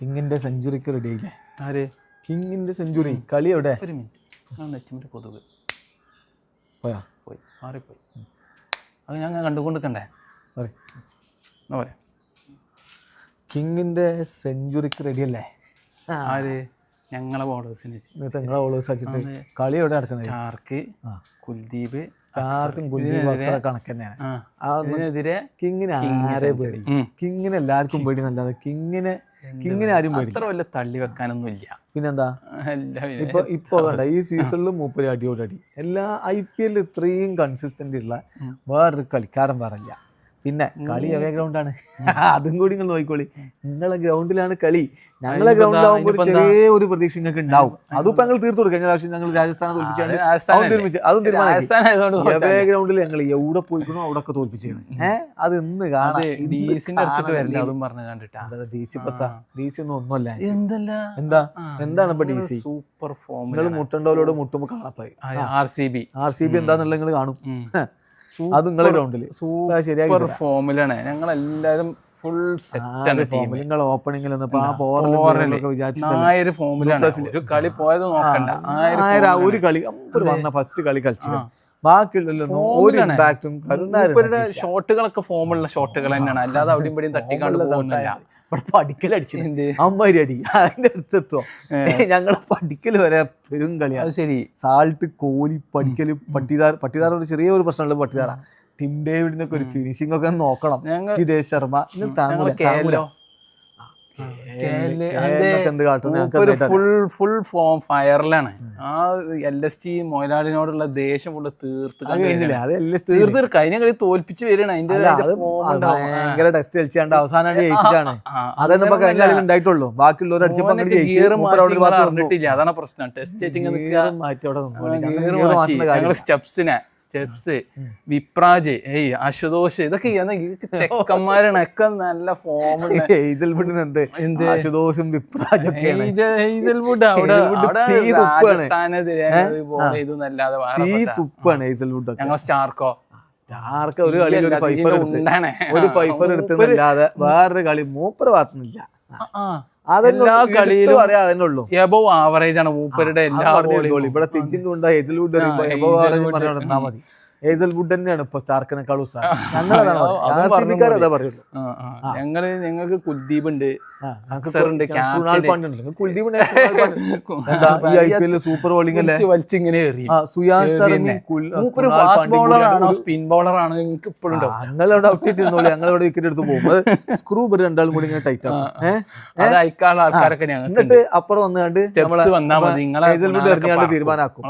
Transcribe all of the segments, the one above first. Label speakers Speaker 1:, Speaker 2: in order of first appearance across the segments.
Speaker 1: കിങ്ങിന്റെ സെഞ്ചുറിക്ക് ready ആയില്ലേ?
Speaker 2: ആര്?
Speaker 1: കിങ്ങിന്റെ century കളി എവിടെ?
Speaker 2: ഒരു മിനിറ്റ്, നെറ്റിമിട്ട് കൊതുക്
Speaker 1: പോയാ
Speaker 2: പോയി മാറിപ്പോയി. അത് ഞാൻ കണ്ടുകൊണ്ടിരിക്കണ്ടേ? എന്നാ പറയാ
Speaker 1: കിങ്ങിന്റെ സെഞ്ചുറിക്ക് റെഡി അല്ലേ?
Speaker 2: ആര്? ഞങ്ങളെ ബോളേഴ്സിന്
Speaker 1: നിങ്ങളെ ബോളേഴ്സ് വെച്ചിട്ട് കളി എവിടെ നടക്കുന്നത്?
Speaker 2: സ്റ്റാർക്ക്, കുൽദീപ്,
Speaker 1: സ്റ്റാർക്കും കുൽദീപും അക്ഷര കണക്ക് തന്നെയാണ്.
Speaker 2: ഇതിനെതിരെ
Speaker 1: കിങ്ങിന് ആരെ പേടി? കിങ്ങിന് എല്ലാവർക്കും പേടി നല്ലത്. കിങ്ങിനെ ആരും പേടി.
Speaker 2: അത്ര വല്ല തള്ളി വെക്കാനൊന്നും ഇല്ല.
Speaker 1: പിന്നെന്താ ഇപ്പൊ കണ്ട ഈ സീസണിൽ മൂപ്പര് അടിയോടടി എല്ലാ IPL ഇത്രയും കൺസിസ്റ്റന്റ് ഉള്ള വേറൊരു കളിക്കാരൻ പറഞ്ഞില്ല. പിന്നെ കളി അവേ ഗ്രൗണ്ടാണ്, അതും കൂടി നിങ്ങൾ നോക്കിക്കോളി. നിങ്ങളെ ഗ്രൗണ്ടിലാണ് കളി, ഞങ്ങളെ ഗ്രൗണ്ടിലാവുമ്പോൾ ചെറിയ ഒരു പ്രതീക്ഷ നിങ്ങൾക്ക് ഉണ്ടാവും. അതിപ്പോ ഞങ്ങൾ തീർത്തു കൊടുക്കും. കഴിഞ്ഞ പ്രാവശ്യം ഞങ്ങൾ രാജസ്ഥാനെ തോൽപ്പിച്ചാണ്, അതും തീരുമാനിച്ചു. അവേ ഗ്രൗണ്ടിൽ ഞങ്ങൾ എവിടെ പോയിക്കണോ അവിടെ ഒക്കെ തോൽപ്പിച്ചാണ്. അത് ഇന്ന് കാണാം. DC ഒന്നും ഒന്നുമല്ല. എന്താണ് ഇപ്പൊ DC?
Speaker 2: Super form.
Speaker 1: നിങ്ങൾ മുട്ടണ്ടോലോട് മുട്ടുമ്പോ കാണാപ്പായി. RCB എന്താന്നുള്ള നിങ്ങൾ കാണും. അത് നിങ്ങളെ ഗ്രൗണ്ടില്
Speaker 2: സൂപ്പർ ഫോമിലാണ്. ഞങ്ങളെല്ലാരും ഫുൾ സെറ്റ് ഫോമിൽ.
Speaker 1: നിങ്ങൾ ഓപ്പണിംഗിൽ
Speaker 2: ഫോമിലാണ്. ഒരു കളി പോയത് നോക്കണ്ട.
Speaker 1: ഒരു കളി വന്ന ഫസ്റ്റ് കളി കളിച്ചു, ബാക്കിയുള്ളൊന്നും ഒരു ഇമ്പാക്റ്റും.
Speaker 2: ഷോട്ടുകളൊക്കെ ഫോമുള്ള ഷോട്ടുകൾ തന്നെയാണ്, അല്ലാതെ അവിടെയും ഇവിടെയും തട്ടിക്കാണ്ട് പോകുന്നില്ല.
Speaker 1: പഠിക്കലടിച്ചു അമ്മരി അടി അതിന്റെ അടുത്തെത്തുവോ? ഞങ്ങളെ പഠിക്കൽ വരെ പെരും കളിയാണ്.
Speaker 2: ശരി,
Speaker 1: സാൾട്ട്, കോഹ്ലി, പഠിക്കല്, പട്ടിദാർ ഒരു ചെറിയൊരു പ്രശ്നമുള്ള പട്ടിദാറ. ടിം ഡേവിഡിന്റെ ഒക്കെ ഒരു ഫിനിഷിംഗ് ഒക്കെ നോക്കണം. ഹിതേഷ് ശർമ്മ
Speaker 2: ഫുൾ ഫോം ഫയറിലാണ്. ആ LSG മൊയിലാടിനോടുള്ള ദേഷ്യം ഫുള്ള് തീർത്ത് കഴിഞ്ഞ കളി തോൽപ്പിച്ച് വരികയാണ്.
Speaker 1: ഭയങ്കര ടെസ്റ്റ് കളിച്ചാണ്ട് അവസാനമാണ് ജയിപ്പിച്ചാണ്. അതൊന്നും ഇപ്പൊ കഴിഞ്ഞ കളിയിൽ ഉണ്ടായിട്ടുള്ളൂ. ബാക്കിയുള്ളവർ
Speaker 2: പറഞ്ഞിട്ടില്ല, അതാണ് പ്രശ്നം. സ്റ്റെപ്സ്, വിപ്രാജ്, അശുതോഷ്, ഇതൊക്കെ ചെക്കന്മാരാണ്. ഒക്കെ നല്ല ഫോമുണ്ട്.
Speaker 1: ആശുതോഷും വിപ്രാജൊക്കെയാണ്.
Speaker 2: ഞങ്ങൾ സ്റ്റാർക്ക്
Speaker 1: ഒരു കളിയിൽ ഒരു ഫൈഫർ എടുത്തല്ലാതെ വേറൊരു കളി മൂപ്പർ ഭാഗത്തുനിന്നില്ല.
Speaker 2: എല്ലാ കളിയിലും
Speaker 1: അതിനുള്ളൂ
Speaker 2: എബോവ് ആവറേജ് ആണ് മൂപ്പരുടെ എല്ലാ ഗോളും.
Speaker 1: ഇവിടെ തിരിച്ചുണ്ട് ഹേസൽവുഡ് എബോവ് ആവറേജ് പറഞ്ഞാൽ മതി. ഹേസൽവുഡ് തന്നെയാണ് ഇപ്പൊ സ്റ്റാർക്കിനെക്കാളും ഉത്സാഹം.
Speaker 2: ഞങ്ങൾക്ക് കുൽദീപ് ഉണ്ട്,
Speaker 1: സൂപ്പർ ബോളിംഗ് അല്ലേ,
Speaker 2: വലിച്ചിങ്ങനെ സ്പിൻ ബോളറാണ്. നിങ്ങൾക്ക് ഇപ്പോഴും
Speaker 1: ഞങ്ങളവിടെ ഔട്ടിട്ടിരുന്നോളൂ, ഞങ്ങളവിടെ വിക്കറ്റ് എടുത്ത് പോകും. സ്ക്രൂ രണ്ടാളും കൂടി ഇങ്ങനെ ടൈറ്റ് ആവും.
Speaker 2: ആൾക്കാരൊക്കെ
Speaker 1: എന്നിട്ട് അപ്പുറം വന്നുകൊണ്ട് തീരുമാനാക്കും.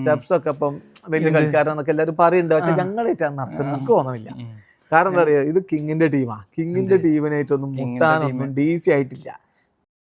Speaker 1: സ്റ്റെപ്സ് ഒക്കെ ഇപ്പം വലിയ കളിക്കാരെന്നൊക്കെ എല്ലാവരും പറയുന്നുണ്ട്. പക്ഷെ ഞങ്ങളായിട്ടാണ് നടക്കുന്നത്, നമുക്ക് തോന്നുന്നില്ല. കാരണം എന്താ പറയാ, ഇത് കിങ്ങിന്റെ ടീമാ. കിങ്ങിന്റെ ടീമിനായിട്ടൊന്നും മുട്ടാനൊന്നും DC ആയിട്ടില്ല.